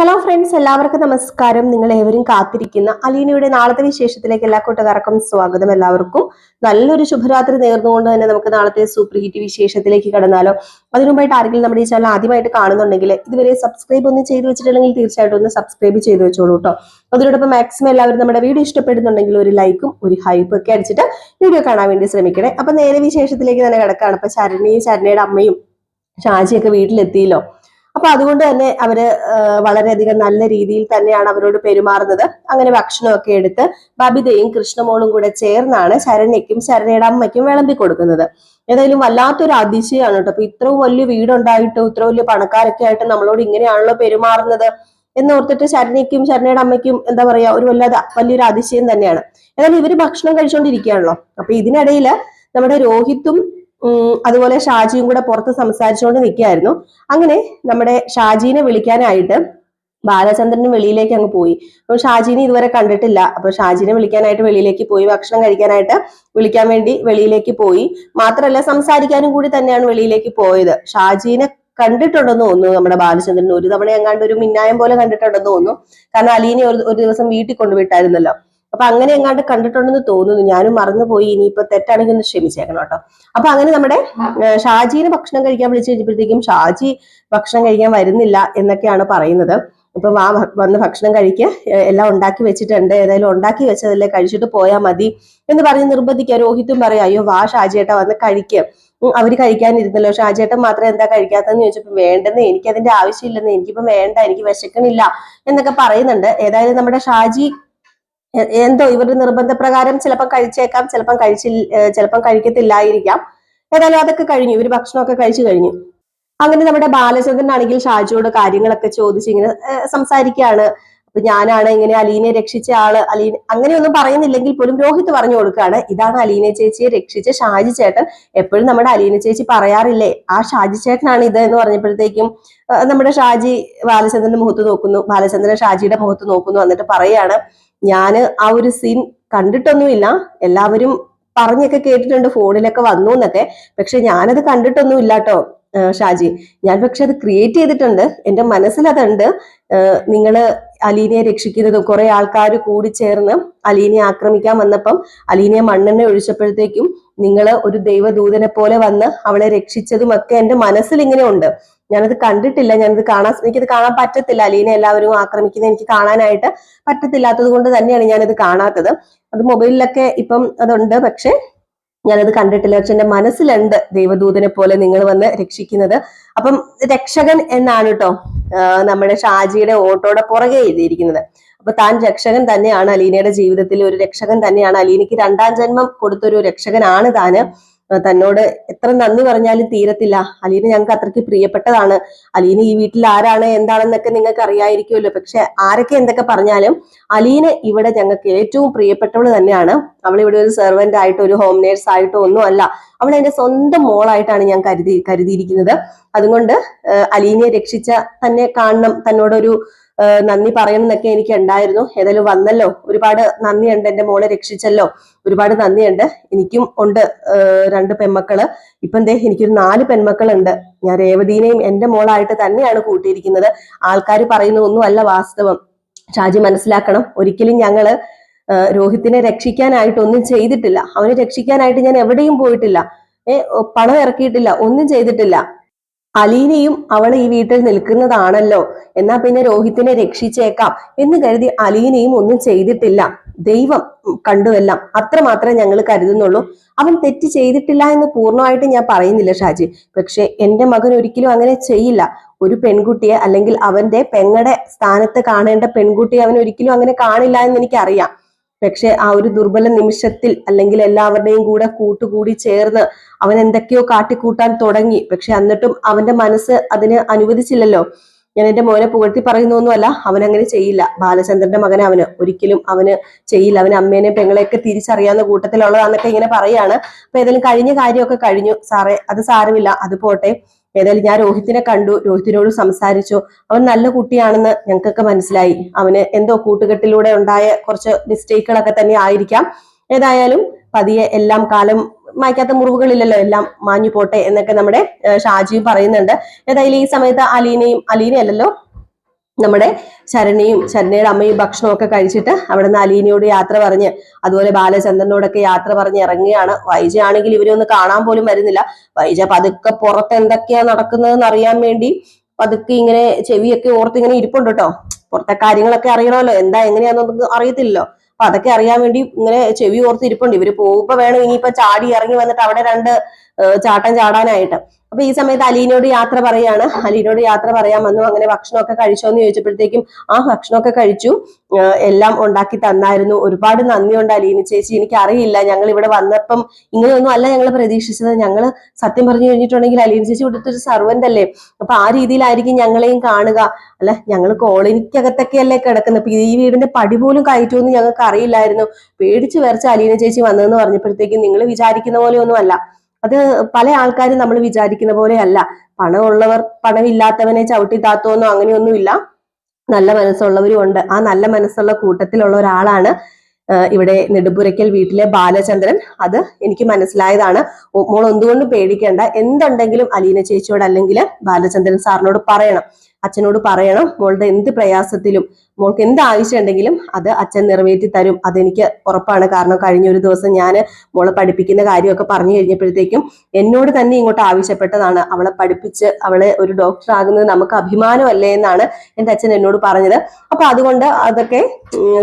Hello friends, എല്ലാവർക്കും നമസ്കാരം. നിങ്ങൾ ഏവരും കാത്തിരിക്കുന്ന അലീനയുടെ നാളത്തെ വിശേഷത്തിലേക്ക് എല്ലാ കൂട്ടുകാർക്കും സ്വാഗതം. എല്ലാവർക്കും നല്ലൊരു ശുഭരാത്രി നേർന്നുകൊണ്ട് തന്നെ നമുക്ക് നാളത്തെ സൂപ്പർ ഹിറ്റ് വിശേഷത്തിലേക്ക് കടന്നാലോ. അതിനുമുമ്പായിട്ട് ആരെങ്കിലും നമ്മുടെ ഈ ചാനൽ ആദ്യമായിട്ട് കാണുന്നുണ്ടെങ്കിൽ ഇതുവരെ സബ്സ്ക്രൈബ് ഒന്നും ചെയ്തു വെച്ചിട്ടുണ്ടെങ്കിൽ തീർച്ചയായിട്ടും ഒന്ന് സബ്സ്ക്രൈബ് ചെയ്ത് വെച്ചോളൂ കേട്ടോ. അതിനോടൊപ്പം മാക്സിമം എല്ലാവരും നമ്മുടെ വീഡിയോ ഇഷ്ടപ്പെടുന്നുണ്ടെങ്കിൽ ഒരു ലൈക്കും ഒരു ഹൈപ്പും ഒക്കെ അടിച്ചിട്ട് വീഡിയോ കാണാൻ വേണ്ടി ശ്രമിക്കണേ. അപ്പൊ നേരെ വിശേഷത്തിലേക്ക് തന്നെ കിടക്കുകയാണ്. അപ്പൊ ശരണ്യയുടെ അമ്മയും ഷാജിയൊക്കെ വീട്ടിലെത്തിയല്ലോ. അപ്പൊ അതുകൊണ്ട് തന്നെ അവര് വളരെയധികം നല്ല രീതിയിൽ തന്നെയാണ് അവരോട് പെരുമാറുന്നത്. അങ്ങനെ ഭക്ഷണമൊക്കെ എടുത്ത് ബബിതയും കൃഷ്ണമോളും കൂടെ ചേർന്നാണ് ശരണ്യക്കും ശരണ്യയുടെ അമ്മയ്ക്കും വിളമ്പി കൊടുക്കുന്നത്. ഏതായാലും വല്ലാത്തൊരു അതിശയമാണ് കേട്ടോ. അപ്പൊ ഇത്രയും വലിയ വീടുണ്ടായിട്ട് ഇത്ര വലിയ പണക്കാരൊക്കെ ആയിട്ട് നമ്മളോട് ഇങ്ങനെയാണല്ലോ പെരുമാറുന്നത് എന്നോർത്തിട്ട് ശരണ്യക്കും ശരണ്യയുടെ അമ്മയ്ക്കും എന്താ പറയാ, ഒരു വലിയൊരു അതിശയം തന്നെയാണ്. ഏതായാലും ഇവര് ഭക്ഷണം കഴിച്ചുകൊണ്ടിരിക്കുകയാണല്ലോ. അപ്പൊ ഇതിനിടയിൽ നമ്മുടെ രോഹിത്തും അതുപോലെ ഷാജിയും കൂടെ പുറത്ത് സംസാരിച്ചുകൊണ്ട് നിൽക്കുകയായിരുന്നു. അങ്ങനെ നമ്മുടെ ഷാജീനെ വിളിക്കാനായിട്ട് ബാലചന്ദ്രനും വെളിയിലേക്ക് അങ്ങ് പോയി. അപ്പൊ ഷാജീനെ ഇതുവരെ കണ്ടിട്ടില്ല. അപ്പൊ ഷാജീനെ വിളിക്കാനായിട്ട് വെളിയിലേക്ക് പോയി, ഭക്ഷണം കഴിക്കാനായിട്ട് വിളിക്കാൻ വേണ്ടി വെളിയിലേക്ക് പോയി. മാത്രമല്ല സംസാരിക്കാനും കൂടി തന്നെയാണ് വെളിയിലേക്ക് പോയത്. ഷാജീനെ കണ്ടിട്ടുണ്ടെന്ന് തോന്നുന്നു നമ്മുടെ ബാലചന്ദ്രൻ. ഒരു തവണ എങ്ങാണ്ട് ഒരു മിന്നായം പോലെ കണ്ടിട്ടുണ്ടെന്ന് തോന്നുന്നു. കാരണം അലീനെ ഒരു ദിവസം വീട്ടിൽ കൊണ്ടുവിട്ടായിരുന്നല്ലോ. അപ്പൊ അങ്ങനെ എങ്ങാണ്ട് കണ്ടിട്ടുണ്ടെന്ന് തോന്നുന്നു. ഞാനും മറന്നുപോയി. ഇനിയിപ്പോ തെറ്റാണെങ്കിൽ ഒന്ന് ക്ഷമിച്ചേക്കണം കേട്ടോ. അപ്പൊ അങ്ങനെ നമ്മുടെ ഷാജീനെ ഭക്ഷണം കഴിക്കാൻ വിളിച്ചു കഴിഞ്ഞപ്പോഴത്തേക്കും ഷാജി ഭക്ഷണം കഴിക്കാൻ വരുന്നില്ല എന്നൊക്കെയാണ് പറയുന്നത്. ഇപ്പൊ വന്ന് ഭക്ഷണം കഴിക്കുക, എല്ലാം ഉണ്ടാക്കി വെച്ചിട്ടുണ്ട്, ഏതായാലും ഉണ്ടാക്കി വെച്ചതല്ലേ, കഴിച്ചിട്ട് പോയാൽ മതി എന്ന് പറഞ്ഞ് നിർബന്ധിക്കുക. രോഹിത്തും പറയാം, അയ്യോ വാ ഷാജിയേട്ടാ വന്ന് കഴിക്കുക, അവര് കഴിക്കാനിരുന്നല്ലോ, ഷാജിയേട്ടൻ മാത്രം എന്താ കഴിക്കാത്തതെന്ന് ചോദിച്ചപ്പോ വേണ്ടെന്ന്, എനിക്ക് അതിന്റെ ആവശ്യമില്ലെന്ന്, എനിക്കിപ്പോ വേണ്ട, എനിക്ക് വിശക്കണില്ല എന്നൊക്കെ പറയുന്നുണ്ട്. ഏതായാലും നമ്മുടെ ഷാജി എന്തോ ഇവരുടെ നിർബന്ധപ്രകാരം ചിലപ്പം കഴിച്ചേക്കാം, ചിലപ്പം കഴിക്കത്തില്ലായിരിക്കാം. ഏതായാലും അതൊക്കെ കഴിഞ്ഞു, ഇവര് ഭക്ഷണമൊക്കെ കഴിച്ചു കഴിഞ്ഞു. അങ്ങനെ നമ്മുടെ ബാലചന്ദ്രൻ ആണെങ്കിൽ ഷാജിയോട് കാര്യങ്ങളൊക്കെ ചോദിച്ച് ഇങ്ങനെ സംസാരിക്കുകയാണ്. അപ്പൊ ഞാനാണ് ഇങ്ങനെ അലീനെ രക്ഷിച്ച ആള്, അങ്ങനെയൊന്നും പറയുന്നില്ലെങ്കിൽ പോലും രോഹിത് പറഞ്ഞു കൊടുക്കുകയാണ്, ഇതാണ് അലീനെ ചേച്ചിയെ രക്ഷിച്ച ഷാജി ചേട്ടൻ. എപ്പോഴും നമ്മുടെ അലീന ചേച്ചി പറയാറില്ലേ, ആ ഷാജി ചേട്ടനാണ് ഇത് എന്ന് പറഞ്ഞപ്പോഴത്തേക്കും നമ്മുടെ ഷാജി ബാലചന്ദ്രന്റെ മുഖത്ത് നോക്കുന്നു, ബാലചന്ദ്രൻ ഷാജിയുടെ മുഖത്ത് നോക്കുന്നു. എന്നിട്ട് പറയാണ്, ഞാന് ആ ഒരു സീൻ കണ്ടിട്ടൊന്നുമില്ല, എല്ലാവരും പറഞ്ഞൊക്കെ കേട്ടിട്ടുണ്ട്, ഫോണിലൊക്കെ വന്നു എന്നൊക്കെ, പക്ഷെ ഞാനത് കണ്ടിട്ടൊന്നും ഇല്ലാട്ടോ ഷാജി. ഞാൻ പക്ഷെ അത് ക്രിയേറ്റ് ചെയ്തിട്ടുണ്ട്, എന്റെ മനസ്സിൽ അതുണ്ട്. നിങ്ങള് അലീനയെ രക്ഷിക്കുന്നതും കുറെ ആൾക്കാർ കൂടി ചേർന്ന് അലീനയെ ആക്രമിക്കാൻ വന്നപ്പം അലീനയെ മണ്ണെണ്ണ ഒഴിച്ചപ്പോഴത്തേക്കും നിങ്ങൾ ഒരു ദൈവദൂതനെ പോലെ വന്ന് അവളെ രക്ഷിച്ചതും ഒക്കെ എന്റെ മനസ്സിൽ ഇങ്ങനെ ഉണ്ട്. ഞാനത് കണ്ടിട്ടില്ല, എനിക്കത് കാണാൻ പറ്റത്തില്ല. അലീനെ എല്ലാവരും ആക്രമിക്കുന്നത് എനിക്ക് കാണാനായിട്ട് പറ്റത്തില്ലാത്തത് കൊണ്ട് തന്നെയാണ് ഞാനത് കാണാത്തത്. അത് മൊബൈലിലൊക്കെ ഇപ്പം അതുണ്ട്, പക്ഷെ ഞാനത് കണ്ടിട്ടില്ല. പക്ഷെ എന്റെ മനസ്സിലുണ്ട് ദൈവദൂതനെ പോലെ നിങ്ങൾ വന്ന് രക്ഷിക്കുന്നത്. അപ്പം രക്ഷകൻ എന്നാണ് കേട്ടോ നമ്മുടെ ഷാജിയുടെ ഓട്ടോയുടെ പുറകെ എഴുതിയിരിക്കുന്നത്. അപ്പൊ താൻ രക്ഷകൻ തന്നെയാണ്, അലീനയുടെ ജീവിതത്തിൽ ഒരു രക്ഷകൻ തന്നെയാണ്, അലീനയ്ക്ക് രണ്ടാം ജന്മം കൊടുത്തൊരു രക്ഷകനാണ് താന്. തന്നോട് എത്ര നന്ദി പറഞ്ഞാലും തീരത്തില്ല. അലീന ഞങ്ങൾക്ക് അത്രയ്ക്ക് പ്രിയപ്പെട്ടതാണ്. അലീന ഈ വീട്ടിൽ ആരാണ് എന്താണെന്നൊക്കെ നിങ്ങൾക്ക് അറിയായിരിക്കുമല്ലോ. പക്ഷെ ആരൊക്കെ എന്തൊക്കെ പറഞ്ഞാലും അലീന ഇവിടെ ഞങ്ങൾക്ക് ഏറ്റവും പ്രിയപ്പെട്ടവള് തന്നെയാണ്. അവൾ ഇവിടെ ഒരു സെർവന്റ് ആയിട്ടോ ഒരു ഹോം നേഴ്സ് ആയിട്ടോ ഒന്നും അല്ല, അവൾ എന്റെ സ്വന്തം മോളായിട്ടാണ് ഞാൻ കരുതിയിരിക്കുന്നത്. അതുകൊണ്ട് അലീനയെ രക്ഷിച്ച തന്നെ കാണണം, തന്നോടൊരു നന്ദി പറയണം എന്നൊക്കെ എനിക്ക് ഉണ്ടായിരുന്നു. ഏതായാലും വന്നല്ലോ, ഒരുപാട് നന്ദിയുണ്ട്, എന്റെ മോളെ രക്ഷിച്ചല്ലോ, ഒരുപാട് നന്ദിയുണ്ട്. എനിക്കും ഉണ്ട് 2 പെൺമക്കള്. ഇപ്പം എന്തേ എനിക്കൊരു 4 പെൺമക്കളുണ്ട്. ഞാൻ രേവതീനെയും എന്റെ മോളായിട്ട് തന്നെയാണ് കൂട്ടിയിരിക്കുന്നത്. ആൾക്കാർ പറയുന്ന ഒന്നും അല്ല വാസ്തവം. ഷാജി മനസ്സിലാക്കണം, ഒരിക്കലും ഞങ്ങള് രോഹിത്തിനെ രക്ഷിക്കാനായിട്ട് ഒന്നും ചെയ്തിട്ടില്ല. അവനെ രക്ഷിക്കാനായിട്ട് ഞാൻ എവിടെയും പോയിട്ടില്ല, പണം ഇറക്കിയിട്ടില്ല, ഒന്നും ചെയ്തിട്ടില്ല. അലീനയും അവൾ ഈ വീട്ടിൽ നിൽക്കുന്നതാണല്ലോ, എന്നാ പിന്നെ രോഹിത്തിനെ രക്ഷിച്ചേക്കാം എന്ന് കരുതി അലീനയും ഒന്നും ചെയ്തിട്ടില്ല. ദൈവം കണ്ടുവെല്ലാം, അത്രമാത്രമേ ഞങ്ങൾ കരുതുന്നുള്ളൂ. അവൻ തെറ്റ് ചെയ്തിട്ടില്ല എന്ന് പൂർണ്ണമായിട്ട് ഞാൻ പറയുന്നില്ല ഷാജി, പക്ഷെ എന്റെ മകൻ ഒരിക്കലും അങ്ങനെ ചെയ്യില്ല. ഒരു പെൺകുട്ടിയെ, അല്ലെങ്കിൽ അവന്റെ പെങ്ങടെ സ്ഥാനത്ത് കാണേണ്ട പെൺകുട്ടിയെ അവൻ ഒരിക്കലും അങ്ങനെ കാണില്ല എന്ന് എനിക്കറിയാം. പക്ഷെ ആ ഒരു ദുർബല നിമിഷത്തിൽ, അല്ലെങ്കിൽ എല്ലാവരുടെയും കൂടെ കൂട്ടുകൂടി ചേർന്ന് അവൻ എന്തൊക്കെയോ കാട്ടിക്കൂട്ടാൻ തുടങ്ങി. പക്ഷെ എന്നിട്ടും അവന്റെ മനസ്സ് അതിന് അനുവദിച്ചില്ലല്ലോ. ഞാൻ എന്റെ മോനെ പുകഴ്ത്തി പറയുന്നൊന്നുമല്ല, അവൻ അങ്ങനെ ചെയ്യില്ല. ബാലചന്ദ്രന്റെ മകനെ ഒരിക്കലും അവന് ചെയ്യില്ല. അവന് അമ്മേനെയും പെങ്ങളെയൊക്കെ തിരിച്ചറിയാവുന്ന കൂട്ടത്തിലുള്ളതാന്നൊക്കെ ഇങ്ങനെ പറയാണ്. അപ്പൊ ഏതായാലും കഴിഞ്ഞ കാര്യമൊക്കെ കഴിഞ്ഞു സാറേ, അത് സാരമില്ല, അത് പോട്ടെ. ഏതായാലും ഞാൻ രോഹിത്തിനെ കണ്ടു, രോഹിത്തിനോട് സംസാരിച്ചു. അവൻ നല്ല കുട്ടിയാണെന്ന് ഞങ്ങൾക്കൊക്കെ മനസ്സിലായി. അവന് എന്തോ കൂട്ടുകെട്ടിലൂടെ ഉണ്ടായ കുറച്ച് മിസ്റ്റേക്കുകളൊക്കെ തന്നെ ആയിരിക്കാം. ഏതായാലും പതിയെ എല്ലാം കാലം മായ്ക്കാത്ത മുറിവുകളില്ലല്ലോ, എല്ലാം മാഞ്ഞു പോട്ടെ എന്നൊക്കെ നമ്മുടെ ഷാജിയും പറയുന്നുണ്ട്. ഏതായാലും ഈ സമയത്ത് അലീനയല്ലല്ലോ നമ്മുടെ ശരണ്യയുടെ അമ്മയും ഭക്ഷണമൊക്കെ കഴിച്ചിട്ട് അവിടെ നിന്ന് അലീനയോട് യാത്ര പറഞ്ഞ് അതുപോലെ ബാലചന്ദ്രനോടൊക്കെ യാത്ര പറഞ്ഞ് ഇറങ്ങുകയാണ്. വൈജ ആണെങ്കിൽ ഇവരൊന്ന് കാണാൻ പോലും വരുന്നില്ല. വൈജ പതുക്കെ പുറത്ത് എന്തൊക്കെയാ നടക്കുന്നതെന്ന് അറിയാൻ വേണ്ടി പതുക്കെ ഇങ്ങനെ ചെവിയൊക്കെ ഓർത്ത് ഇങ്ങനെ ഇരിപ്പുണ്ട് കേട്ടോ. പുറത്തെ കാര്യങ്ങളൊക്കെ അറിയണമല്ലോ, എന്താ എങ്ങനെയാണെന്നൊന്നും അറിയത്തില്ലല്ലോ. അപ്പൊ അതൊക്കെ അറിയാൻ വേണ്ടി ഇങ്ങനെ ചെവി ഓർത്ത് ഇരിപ്പുണ്ട്. ഇവര് പോകുമ്പോ വേണം ഇനിയിപ്പോ ചാടി ഇറങ്ങി വന്നിട്ട് അവിടെ രണ്ട് ചാട്ടം ചാടാനായിട്ട്. അപ്പൊ ഈ സമയത്ത് അലീനോട് യാത്ര പറയാണ്. അലീനോട് യാത്ര പറയാൻ വന്നു. അങ്ങനെ ഭക്ഷണമൊക്കെ കഴിച്ചോന്ന് ചോദിച്ചപ്പോഴത്തേക്കും ആ ഭക്ഷണമൊക്കെ കഴിച്ചു, എല്ലാം ഉണ്ടാക്കി തന്നായിരുന്നു, ഒരുപാട് നന്ദിയുണ്ട് അലീന ചേച്ചി, എനിക്ക് അറിയില്ല ഞങ്ങൾ ഇവിടെ വന്നപ്പം ഇങ്ങനെയൊന്നും അല്ല ഞങ്ങൾ പ്രതീക്ഷിച്ചത്. ഞങ്ങള് സത്യം പറഞ്ഞു കഴിഞ്ഞിട്ടുണ്ടെങ്കിൽ അലീന ചേച്ചി ഇവിടുത്തെ ഒരു സർവന്റ് അല്ലേ, അപ്പൊ ആ രീതിയിലായിരിക്കും ഞങ്ങളെയും കാണുക. അല്ല ഞങ്ങൾ കോളനിക്കകത്തൊക്കെ അല്ലേ കിടക്കുന്നത്, അപ്പൊ ഈ വീടിന്റെ പടി പോലും കയറ്റുമെന്ന് ഞങ്ങൾക്ക് അറിയില്ലായിരുന്നു. പേടിച്ചു വരച്ച അലീന ചേച്ചി വന്നതെന്ന് പറഞ്ഞപ്പോഴത്തേക്കും നിങ്ങൾ വിചാരിക്കുന്ന പോലെ ഒന്നും അല്ല, അത് പല ആൾക്കാരും നമ്മൾ വിചാരിക്കുന്ന പോലെയല്ല. പണമുള്ളവർ പണമില്ലാത്തവനെ ചവിട്ടി താത്തോന്നോ അങ്ങനെയൊന്നുമില്ല. നല്ല മനസ്സുള്ളവരും ഉണ്ട്. ആ നല്ല മനസ്സുള്ള കൂട്ടത്തിലുള്ള ഒരാളാണ് ഇവിടെ നെടുമ്പുരയ്ക്കൽ വീട്ടിലെ ബാലചന്ദ്രൻ. അത് എനിക്ക് മനസ്സിലായതാണ്. മോൾ എന്തുകൊണ്ടും പേടിക്കേണ്ട, എന്തുണ്ടെങ്കിലും അലീന ചേച്ചിയോട് അല്ലെങ്കിൽ ബാലചന്ദ്രൻ സാറിനോട് പറയണം, അച്ഛനോട് പറയണം. മോളുടെ എന്ത് പ്രയാസത്തിലും മോൾക്ക് എന്ത് ആവശ്യം ഉണ്ടെങ്കിലും അത് അച്ഛൻ നിറവേറ്റി തരും, അതെനിക്ക് ഉറപ്പാണ്. കാരണം കഴിഞ്ഞ ഒരു ദിവസം ഞാൻ മോളെ പഠിപ്പിക്കുന്ന കാര്യമൊക്കെ പറഞ്ഞു കഴിഞ്ഞപ്പോഴത്തേക്കും എന്നോട് തന്നെ ഇങ്ങോട്ട് ആവശ്യപ്പെട്ടതാണ്. അവളെ പഠിപ്പിച്ച് അവളെ ഒരു ഡോക്ടർ ആകുന്നത് നമുക്ക് അഭിമാനമല്ലേ എന്നാണ് എൻ്റെ അച്ഛൻ എന്നോട് പറഞ്ഞത്. അപ്പൊ അതുകൊണ്ട് അതൊക്കെ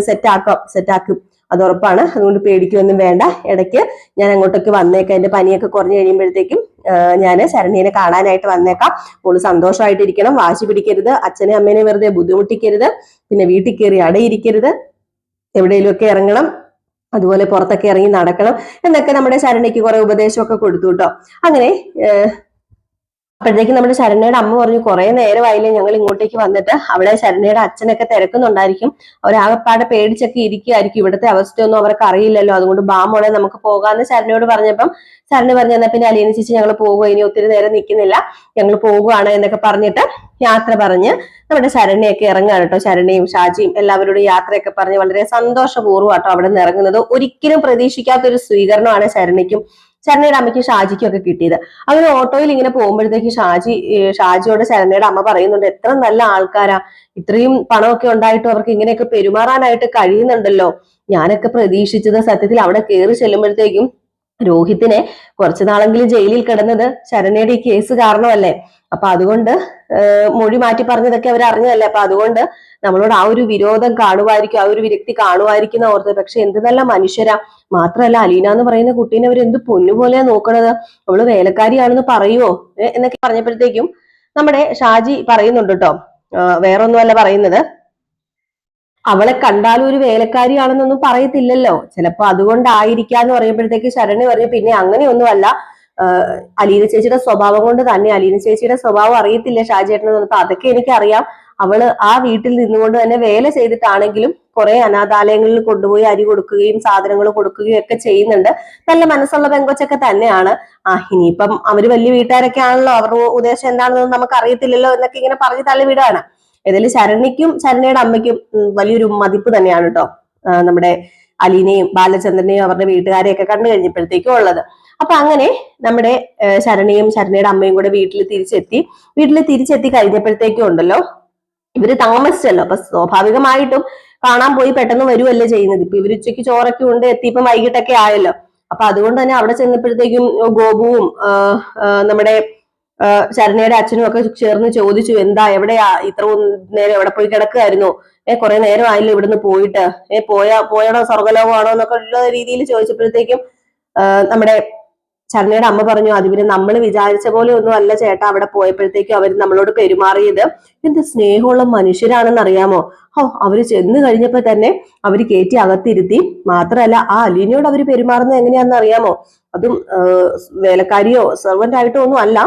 സെറ്റാക്കും, അത് ഉറപ്പാണ്. അതുകൊണ്ട് പേടിക്കൊന്നും വേണ്ട. ഇടയ്ക്ക് ഞാൻ അങ്ങോട്ടേക്ക് വന്നേക്കാം, എന്റെ പനിയൊക്കെ കുറഞ്ഞു കഴിയുമ്പോഴത്തേക്കും ഞാൻ ശരണ്യനെ കാണാനായിട്ട് വന്നേക്കാം. മോള് സന്തോഷമായിട്ടിരിക്കണം, വാശി പിടിക്കരുത്, അച്ഛനെ അമ്മേനെ വെറുതെ ബുദ്ധിമുട്ടിക്കരുത്, പിന്നെ വീട്ടിൽ കയറി അടയിരിക്കരുത്, എവിടെയെങ്കിലുമൊക്കെ ഇറങ്ങണം, അതുപോലെ പുറത്തൊക്കെ ഇറങ്ങി നടക്കണം എന്നൊക്കെ നമ്മുടെ ശരണ്യക്ക് കുറെ ഉപദേശമൊക്കെ കൊടുത്തു കേട്ടോ. അങ്ങനെ അപ്പോഴത്തേക്കും നമ്മുടെ ശരണ്യയുടെ അമ്മ പറഞ്ഞു, കുറെ നേരമായില്ലേ ഞങ്ങൾ ഇങ്ങോട്ടേക്ക് വന്നിട്ട്, അവിടെ ശരണ്യയുടെ അച്ഛനൊക്കെ തിരക്കുന്നുണ്ടായിരിക്കും, അവരാകപ്പാടെ പേടിച്ചൊക്കെ ഇരിക്കുകയായിരിക്കും, ഇവിടുത്തെ അവസ്ഥയൊന്നും അവർക്ക് അറിയില്ലല്ലോ, അതുകൊണ്ട് ബാമോളെ നമുക്ക് പോകാന്ന് ശരണ്യയോട് പറഞ്ഞപ്പം ശരണ്യ പറഞ്ഞു, എന്നാൽ പിന്നെ അലീന ചേച്ചി ഞങ്ങൾ പോകുക, ഇനി ഒത്തിരി നേരം നിൽക്കുന്നില്ല, ഞങ്ങൾ പോകുകയാണ് എന്നൊക്കെ പറഞ്ഞിട്ട് യാത്ര പറഞ്ഞ് നമ്മുടെ ശരണ്യൊക്കെ ഇറങ്ങുകയാണ് കേട്ടോ. ശരണ്യയും ഷാജിയും എല്ലാവരോടും യാത്രയൊക്കെ പറഞ്ഞ് വളരെ സന്തോഷപൂർവ്വം കേട്ടോ അവിടെ നിന്ന് ഇറങ്ങുന്നത്. ഒരിക്കലും പ്രതീക്ഷിക്കാത്ത ഒരു സ്വീകരണമാണ് ശരണ്യക്കും ശരണ്യയുടെ അമ്മയ്ക്കും ഷാജിക്കും ഒക്കെ കിട്ടിയത്. അങ്ങനെ ഓട്ടോയിൽ ഇങ്ങനെ പോകുമ്പോഴത്തേക്ക് ഷാജിയോട് ശരണ്യയുടെ അമ്മ പറയുന്നുണ്ട്, എത്ര നല്ല ആൾക്കാരാ, ഇത്രയും പണമൊക്കെ ഉണ്ടായിട്ടും അവർക്ക് ഇങ്ങനെയൊക്കെ പെരുമാറാനായിട്ട് കഴിയുന്നുണ്ടല്ലോ. ഞാനൊക്കെ പ്രതീക്ഷിച്ചത് സത്യത്തിൽ അവിടെ കയറി ചെല്ലുമ്പോഴത്തേക്കും രോഹിത്തിനെ കുറച്ചു നാളെങ്കിലും ജയിലിൽ കിടന്നത് ശരണ്യയുടെ ഈ കേസ് കാരണമല്ലേ, അപ്പൊ അതുകൊണ്ട് മൊഴി മാറ്റി പറഞ്ഞതൊക്കെ അവർ അറിഞ്ഞതല്ലേ, അപ്പൊ അതുകൊണ്ട് നമ്മളോട് ആ ഒരു വിരോധം കാണുമായിരിക്കും, ആ ഒരു വിരക്തി കാണുമായിരിക്കുന്ന ഓർത്തത്. പക്ഷെ എന്ത് നല്ല മനുഷ്യരാ. മാത്രമല്ല അലീന എന്ന് പറയുന്ന കുട്ടീനെ അവർ എന്ത് പൊന്നുപോലെയാ നോക്കണത്, അവള് വേലക്കാരിയാണെന്ന് പറയുവോ എന്നൊക്കെ പറഞ്ഞപ്പോഴത്തേക്കും നമ്മുടെ ഷാജി പറയുന്നുണ്ട് കേട്ടോ, വേറൊന്നുമല്ല പറയുന്നത്, അവളെ കണ്ടാലും ഒരു വേലക്കാരിയാണെന്നൊന്നും പറയത്തില്ലല്ലോ, ചിലപ്പോ അതുകൊണ്ടായിരിക്കാന്ന് പറയുമ്പോഴത്തേക്ക് ശരണ്യ പറഞ്ഞു, പിന്നെ അങ്ങനെയൊന്നുമല്ല, അലീന ചേച്ചിയുടെ സ്വഭാവം കൊണ്ട് തന്നെ, അലീന ചേച്ചിയുടെ സ്വഭാവം അറിയത്തില്ല ഷാജിയേട്ടനെന്ന് പറഞ്ഞപ്പോ അതൊക്കെ എനിക്കറിയാം, അവള് ആ വീട്ടിൽ നിന്നുകൊണ്ട് തന്നെ വേല ചെയ്തിട്ടാണെങ്കിലും കുറെ അനാഥാലയങ്ങളിൽ കൊണ്ടുപോയി അരി കൊടുക്കുകയും സാധനങ്ങൾ കൊടുക്കുകയും ഒക്കെ ചെയ്യുന്നുണ്ട്, നല്ല മനസ്സുള്ള പെങ്കൊച്ചൊക്കെ തന്നെയാണ്. ഇനിയിപ്പം അവര് വലിയ വീട്ടുകാരൊക്കെ ആണല്ലോ, അവരുടെ ഉദ്ദേശം എന്താണെന്നൊന്നും നമുക്ക് അറിയത്തില്ലല്ലോ എന്നൊക്കെ ഇങ്ങനെ പറഞ്ഞ് തള്ളി വിടുകയാണ്. ഏതായാലും ശരണ്യക്കും ശരണ്യയുടെ അമ്മയ്ക്കും വലിയൊരു മതിപ്പ് തന്നെയാണ് കേട്ടോ നമ്മുടെ അലീനയും ബാലചന്ദ്രനെയും അവരുടെ വീട്ടുകാരെയൊക്കെ കണ്ടു കഴിഞ്ഞപ്പോഴത്തേക്കും ഉള്ളത്. അപ്പൊ അങ്ങനെ നമ്മുടെ ശരണ്യയും ശരണ്യയുടെ അമ്മയും കൂടെ വീട്ടിൽ തിരിച്ചെത്തി കഴിഞ്ഞപ്പോഴത്തേക്കും ഉണ്ടല്ലോ, ഇവര് താമസിച്ചല്ലോ, അപ്പൊ സ്വാഭാവികമായിട്ടും കാണാൻ പോയി പെട്ടെന്ന് വരുവല്ലേ ചെയ്യുന്നത്. ഇപ്പൊ ഇവര് ഉച്ചയ്ക്ക് ചോറൊക്കെ ഉണ്ട് എത്തിയപ്പോ വൈകിട്ടൊക്കെ ആയല്ലോ, അപ്പൊ അതുകൊണ്ട് തന്നെ അവിടെ ചെന്നപ്പോഴത്തേക്കും ഗോപുവും നമ്മുടെ ശരണ്യയുടെ അച്ഛനും ഒക്കെ ചേർന്ന് ചോദിച്ചു, എന്താ എവിടെയാ ഇത്ര നേരം എവിടെ പോയി കിടക്കുകയായിരുന്നു, കുറെ നേരം ആയില്ലോ ഇവിടുന്ന് പോയിട്ട്, പോയണോ സ്വർഗലോകമാണോ എന്നൊക്കെ ഉള്ള രീതിയിൽ ചോദിച്ചപ്പോഴത്തേക്കും നമ്മുടെ ശരണ്യയുടെ അമ്മ പറഞ്ഞു, അത് പിന്നെ നമ്മൾ വിചാരിച്ച പോലെ ഒന്നും അല്ല ചേട്ടാ, അവിടെ പോയപ്പോഴത്തേക്കും അവർ നമ്മളോട് പെരുമാറിയത് എന്ത് സ്നേഹമുള്ള മനുഷ്യരാണെന്ന് അറിയാമോ. അവര് ചെന്ന് കഴിഞ്ഞപ്പോ തന്നെ അവര് കയറ്റി അകത്തിരുത്തി, മാത്രമല്ല ആ അലീനയോട് അവര് പെരുമാറുന്നത് എങ്ങനെയാണെന്ന് അറിയാമോ, അതും വേലക്കാരിയോ സെർവന്റ് ആയിട്ടോ ഒന്നും അല്ല,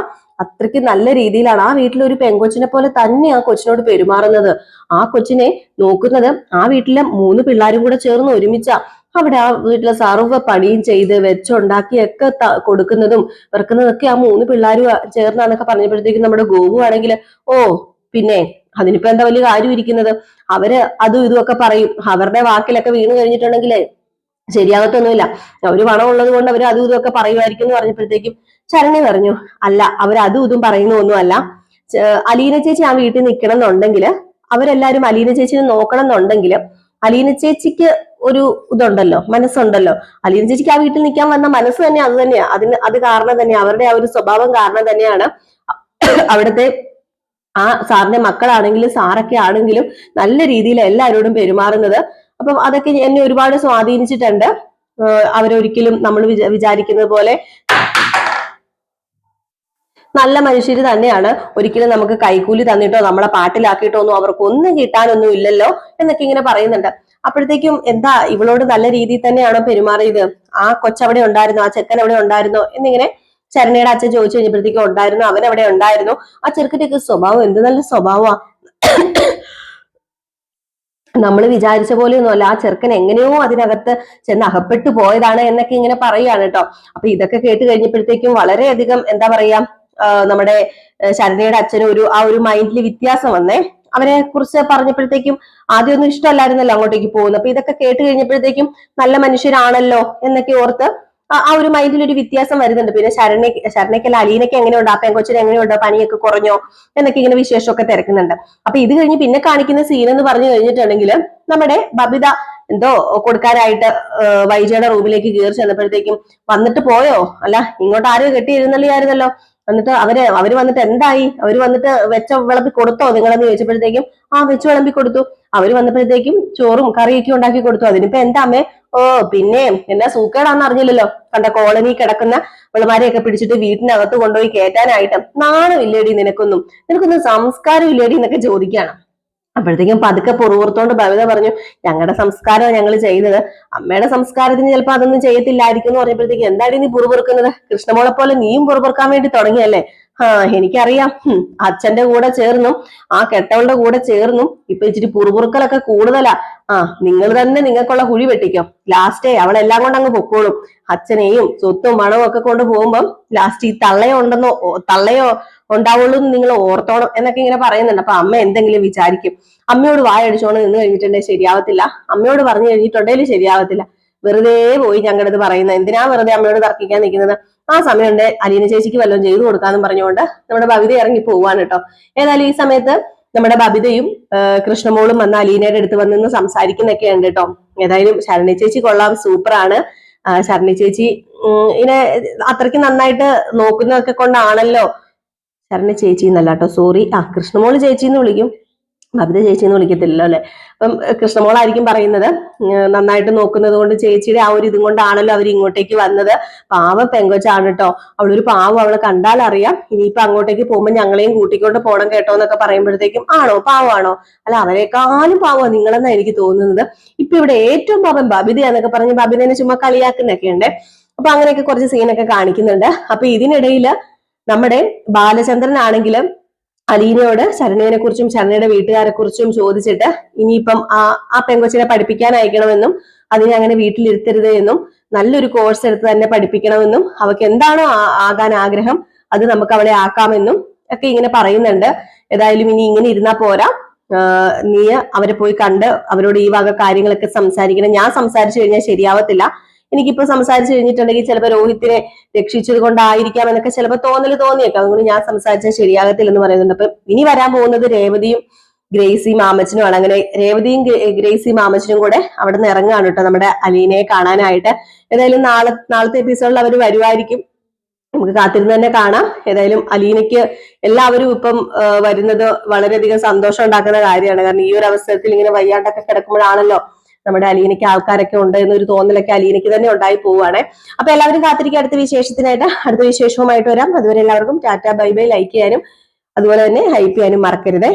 അത്രയ്ക്ക് നല്ല രീതിയിലാണ്. ആ വീട്ടിലെ ഒരു പെങ്കൊച്ചിനെ പോലെ തന്നെ ആ കൊച്ചിനോട് പെരുമാറുന്നത്. ആ കൊച്ചിനെ നോക്കുന്നത് ആ വീട്ടിലെ 3 പിള്ളേരും കൂടെ ചേർന്ന് ഒരുമിച്ച അവിടെ ആ വീട്ടിലെ സർവ്വ പണിയും ചെയ്ത് വെച്ചുണ്ടാക്കിയൊക്കെ കൊടുക്കുന്നതും വെറുക്കുന്നതൊക്കെ ആ 3 പിള്ളേരും ചേർന്നാന്നൊക്കെ പറഞ്ഞപ്പോഴത്തേക്കും നമ്മുടെ ഗോപു ആണെങ്കിൽ പിന്നെ അതിനിപ്പോ എന്താ വലിയ കാര്യം ഇരിക്കുന്നത്, അവര് അതും ഇതും ഒക്കെ പറയും, അവരുടെ വാക്കിലൊക്കെ വീണ് കഴിഞ്ഞിട്ടുണ്ടെങ്കിലേ ശരിയാകത്തൊന്നുമില്ല, അവര് പണം ഉള്ളത് കൊണ്ട് അവർ അതും ഇതും ഒക്കെ പറയുമായിരിക്കും എന്ന് പറഞ്ഞപ്പോഴത്തേക്കും ശരണ്യ പറഞ്ഞു, അല്ല അവർ അതും ഇതും പറയുന്ന ഒന്നുമല്ല, അലീന ചേച്ചി ആ വീട്ടിൽ നിൽക്കണം എന്നുണ്ടെങ്കിൽ അവരെല്ലാരും അലീന ചേച്ചിനെ നോക്കണം എന്നുണ്ടെങ്കിൽ അലീന ചേച്ചിക്ക് ഒരു ഇതുണ്ടല്ലോ, മനസ്സുണ്ടല്ലോ. അലീന ചേച്ചിക്ക് ആ വീട്ടിൽ നിൽക്കാൻ വന്ന മനസ്സ് തന്നെ അത് തന്നെയാ. അത് കാരണം തന്നെയാ, അവരുടെ ആ ഒരു സ്വഭാവം കാരണം തന്നെയാണ് അവിടുത്തെ ആ സാറിന്റെ മക്കളാണെങ്കിലും സാറൊക്കെ ആണെങ്കിലും നല്ല രീതിയിൽ എല്ലാവരോടും പെരുമാറുന്നത്. അപ്പം അതൊക്കെ എന്നെ ഒരുപാട് സ്വാധീനിച്ചിട്ടുണ്ട്. അവരൊരിക്കലും നമ്മൾ വിചാരിക്കുന്നത് പോലെ നല്ല മനുഷ്യര് തന്നെയാണ്. ഒരിക്കലും നമുക്ക് കൈക്കൂലി തന്നിട്ടോ നമ്മളെ പാട്ടിലാക്കിയിട്ടോ ഒന്നും അവർക്ക് ഒന്നും കിട്ടാനൊന്നും ഇല്ലല്ലോ എന്നൊക്കെ ഇങ്ങനെ പറയുന്നുണ്ട്. അപ്പോഴത്തേക്കും എന്താ ഇവളോട് നല്ല രീതിയിൽ തന്നെയാണോ പെരുമാറിയത്? ആ കൊച്ചവിടെ ഉണ്ടായിരുന്നോ? ആ ചെക്കൻ അവിടെ ഉണ്ടായിരുന്നോ എന്നിങ്ങനെ ശരണയുടെ അച്ഛൻ ചോദിച്ചു കഴിഞ്ഞപ്പോഴത്തേക്കും ഉണ്ടായിരുന്നു, അവൻ അവിടെ ഉണ്ടായിരുന്നു. ആ ചെറുക്കൻ്റെയൊക്കെ സ്വഭാവം എന്ത് നല്ല സ്വഭാവമാ. നമ്മൾ വിചാരിച്ച പോലെയൊന്നും അല്ല. ആ ചെറുക്കൻ എങ്ങനെയോ അതിനകത്ത് ചെന്ന് അകപ്പെട്ടു പോയതാണ് എന്നൊക്കെ ഇങ്ങനെ പറയുകയാണ് കേട്ടോ. അപ്പൊ ഇതൊക്കെ കേട്ട് കഴിഞ്ഞപ്പോഴത്തേക്കും വളരെയധികം എന്താ പറയാ, നമ്മുടെ ശരണയുടെ അച്ഛന് ആ ഒരു മൈൻഡിൽ വ്യത്യാസം വന്നേ. അവരെ കുറിച്ച് പറഞ്ഞപ്പോഴത്തേക്കും ആദ്യമൊന്നും ഇഷ്ടമല്ലായിരുന്നല്ലോ അങ്ങോട്ടേക്ക് പോകുന്നത്. അപ്പൊ ഇതൊക്കെ കേട്ട് കഴിഞ്ഞപ്പോഴത്തേക്കും നല്ല മനുഷ്യരാണല്ലോ എന്നൊക്കെ ഓർത്ത് ആ ഒരു മൈൻഡിൽ ഒരു വ്യത്യാസം വരുന്നുണ്ട്. പിന്നെ ശരണയ്ക്കല്ല അലീനയ്ക്ക് എങ്ങനെയുണ്ട്, ആ പെങ്കൊച്ചിന് എങ്ങനെയുണ്ട്, പനിയൊക്കെ കുറഞ്ഞോ എന്നൊക്കെ ഇങ്ങനെ വിശേഷമൊക്കെ തിരക്കുന്നുണ്ട്. അപ്പൊ ഇത് കഴിഞ്ഞ് പിന്നെ കാണിക്കുന്ന സീൻ എന്ന് പറഞ്ഞു കഴിഞ്ഞിട്ടുണ്ടെങ്കിൽ നമ്മുടെ ബബിത എന്തോ കൊടുക്കാനായിട്ട് വൈജയുടെ റൂമിലേക്ക് കയറി ചെന്നപ്പോഴത്തേക്കും വന്നിട്ട് പോയോ, അല്ല ഇങ്ങോട്ട് ആരും കെട്ടിയിരുന്നല്ലായിരുന്നല്ലോ. എന്നിട്ട് അവര് വന്നിട്ട് എന്തായി, അവര് വന്നിട്ട് വെച്ച വിളമ്പി കൊടുത്തോ നിങ്ങളെന്ന് ചോദിച്ചപ്പോഴത്തേക്കും വെച്ച് വിളമ്പി കൊടുത്തു. അവര് വന്നപ്പോഴത്തേക്കും ചോറും കറിയൊക്കെ ഉണ്ടാക്കി കൊടുത്തു. അതിനിപ്പോ എന്താ അമ്മേ? പിന്നെ എന്നാ സൂക്കേടാന്ന് അറിഞ്ഞില്ലല്ലോ, കണ്ട കോളനി കിടക്കുന്ന വിളമാരെയൊക്കെ പിടിച്ചിട്ട് വീട്ടിനകത്ത് കൊണ്ടുപോയി കയറ്റാനായിട്ട്. നാണമില്ലേടി നിനക്കൊന്നും സംസ്കാരം ഇല്ലേടി എന്നൊക്കെ ചോദിക്കുകയാണ്. അപ്പോഴത്തേക്കും പതുക്കെ പുറത്തോണ്ട് ഭവിത പറഞ്ഞു, ഞങ്ങളുടെ സംസ്കാരം ഞങ്ങൾ ചെയ്തത്, അമ്മയുടെ സംസ്കാരത്തിന് ചിലപ്പോ അതൊന്നും ചെയ്യത്തില്ലായിരിക്കും എന്ന് പറഞ്ഞപ്പോഴത്തേക്കും എന്താടി നീ പുറപുറുക്കുന്നത്? കൃഷ്ണമോളെ പോലെ നീയും പുറപുറുക്കാൻ വേണ്ടി തുടങ്ങിയല്ലേ? എനിക്കറിയാം, അച്ഛന്റെ കൂടെ ചേർന്നും ആ കെട്ടവളുടെ കൂടെ ചേർന്നും ഇപ്പൊ ഇച്ചിരി പുറപുറുക്കലൊക്കെ കൂടുതലാ. നിങ്ങൾ തന്നെ നിങ്ങൾക്കുള്ള കുഴി വെട്ടിക്കോ, ലാസ്റ്റേ അവളെല്ലാം കൊണ്ട് അങ്ങ് പൊക്കോളും. അച്ഛനെയും സ്വത്തും മണവും ഒക്കെ കൊണ്ട് പോകുമ്പം ലാസ്റ്റ് ഈ തള്ളയോ ഉണ്ടാവുള്ളൂ എന്ന് നിങ്ങൾ ഓർത്തോണം എന്നൊക്കെ ഇങ്ങനെ പറയുന്നുണ്ട്. അപ്പൊ അമ്മ എന്തെങ്കിലും വിചാരിക്കും. അമ്മയോട് വായടിച്ചോണ്ട് നിന്ന് കഴിഞ്ഞിട്ടുണ്ടെങ്കിൽ ശരിയാവത്തില്ല, അമ്മയോട് പറഞ്ഞു കഴിഞ്ഞിട്ടുണ്ടെങ്കിൽ ശരിയാവത്തില്ല. വെറുതെ പോയി ഞങ്ങളുടെ പറയുന്നത്, എന്തിനാ വെറുതെ അമ്മയോട് തർക്കിക്കാൻ നിൽക്കുന്നത്? ആ സമയമുണ്ട് അലീന ചേച്ചിക്ക് വല്ലതും ചെയ്തു കൊടുക്കാന്ന് പറഞ്ഞുകൊണ്ട് നമ്മുടെ ബബിത ഇറങ്ങി പോവാണ് കേട്ടോ. ഏതായാലും ഈ സമയത്ത് നമ്മുടെ ബബിതയും കൃഷ്ണമോളും വന്ന് അലീനയുടെ അടുത്ത് വന്ന് സംസാരിക്കുന്നൊക്കെ ഉണ്ട് കേട്ടോ. ഏതായാലും ശരണി ചേച്ചി കൊള്ളാം, സൂപ്പറാണ്. ശരണി ചേച്ചി ഇങ്ങനെ അത്രയ്ക്ക് നന്നായിട്ട് നോക്കുന്നതൊക്കെ കൊണ്ടാണല്ലോ. ശരണി ചേച്ചി എന്നല്ല കേട്ടോ, സോറി, കൃഷ്ണമോള് ചേച്ചി എന്ന് വിളിക്കും, ബബിത ചേച്ചി എന്ന് വിളിക്കത്തില്ലല്ലോ അല്ലെ. അപ്പം കൃഷ്ണമോളായിരിക്കും പറയുന്നത്. നന്നായിട്ട് നോക്കുന്നത് കൊണ്ട് ചേച്ചിയുടെ ആ ഒരു ഇതും കൊണ്ടാണല്ലോ അവർ ഇങ്ങോട്ടേക്ക് വന്നത്. പാവം പെങ്കൊച്ചാണ് കേട്ടോ, അവളൊരു പാവം, അവളെ കണ്ടാൽ അറിയാം. ഇനിയിപ്പൊ അങ്ങോട്ടേക്ക് പോകുമ്പോൾ ഞങ്ങളെയും കൂട്ടിക്കൊണ്ട് പോകണം കേട്ടോ എന്നൊക്കെ പറയുമ്പോഴത്തേക്കും പാവമാണോ? അല്ല അവരെക്കാളും പാവമാണ് നിങ്ങളെന്നാ എനിക്ക് തോന്നുന്നത്. ഇപ്പൊ ഇവിടെ ഏറ്റവും പാവം ബബിതയാന്നൊക്കെ പറഞ്ഞ് ബബിതനെ ചുമ്മാ കളിയാക്കുന്നൊക്കെ ഉണ്ട്. അപ്പൊ അങ്ങനെയൊക്കെ കുറച്ച് സീനൊക്കെ കാണിക്കുന്നുണ്ട്. അപ്പൊ ഇതിനിടയിൽ നമ്മുടെ ബാലചന്ദ്രൻ ആണെങ്കിലും അലീനയോട് ശരണയെ കുറിച്ചും ശരണയുടെ വീട്ടുകാരെ കുറിച്ചും ചോദിച്ചിട്ട് ഇനിയിപ്പം ആ പെങ്കൊച്ചിനെ പഠിപ്പിക്കാൻ അയക്കണമെന്നും അതിനെ അങ്ങനെ വീട്ടിലിരുത്തരുത് എന്നും നല്ലൊരു കോഴ്സ് എടുത്ത് തന്നെ പഠിപ്പിക്കണമെന്നും അവൾക്ക് എന്താണോ ആകാൻ ആഗ്രഹം അത് നമുക്ക് അവളെ ആക്കാമെന്നും ഒക്കെ ഇങ്ങനെ പറയുന്നുണ്ട്. ഏതായാലും ഇനി ഇങ്ങനെ ഇരുന്നാ പോരാ, നീ അവരെ പോയി കണ്ട് അവരോട് ഈ വക കാര്യങ്ങളൊക്കെ സംസാരിക്കണം. ഞാൻ സംസാരിച്ചു കഴിഞ്ഞാൽ ശരിയാവത്തില്ല. എനിക്കിപ്പോ സംസാരിച്ചു കഴിഞ്ഞിട്ടുണ്ടെങ്കിൽ ചിലപ്പോൾ രോഹിത്തിനെ രക്ഷിച്ചത് കൊണ്ടായിരിക്കാം എന്നൊക്കെ ചിലപ്പോൾ തോന്നിയേക്കാം. അതുകൊണ്ട് ഞാൻ സംസാരിച്ചാൽ ശരിയാകത്തില്ലെന്ന് പറയുന്നുണ്ട്. അപ്പൊ ഇനി വരാൻ പോകുന്നത് രേവതിയും ഗ്രേസി മാമച്ചനുമാണ്. അങ്ങനെ രേവതിയും ഗ്രേസി മാമച്ചനും കൂടെ അവിടെ നിന്ന് ഇറങ്ങുകയാണ് കേട്ടോ നമ്മുടെ അലീനയെ കാണാനായിട്ട്. ഏതായാലും നാളത്തെ എപ്പിസോഡിൽ അവർ വരുമായിരിക്കും, നമുക്ക് കാത്തിരുന്ന് തന്നെ കാണാം. ഏതായാലും അലീനയ്ക്ക് എല്ലാവരും ഇപ്പം വരുന്നത് വളരെയധികം സന്തോഷം ഉണ്ടാക്കുന്ന കാര്യമാണ്. കാരണം ഈ ഒരു അവസരത്തിൽ ഇങ്ങനെ വയ്യാണ്ടൊക്കെ കിടക്കുമ്പോഴാണല്ലോ നമ്മുടെ അലീനയ്ക്ക് ആൾക്കാരൊക്കെ ഉണ്ട് എന്നൊരു തോന്നലൊക്കെ അലീനയ്ക്ക് തന്നെ ഉണ്ടായി പോവുകയാണ്. അപ്പൊ എല്ലാവരും കാത്തിരിക്കുക അടുത്ത വിശേഷത്തിനായിട്ട്. അടുത്ത വിശേഷവുമായിട്ട് വരാം. അതുവരെ എല്ലാവർക്കും ടാറ്റ ബൈ ബൈ. ലൈക്ക് ചെയ്യാനും അതുപോലെ തന്നെ ഹൈപ്പ് ചെയ്യാനും മറക്കരുതേ.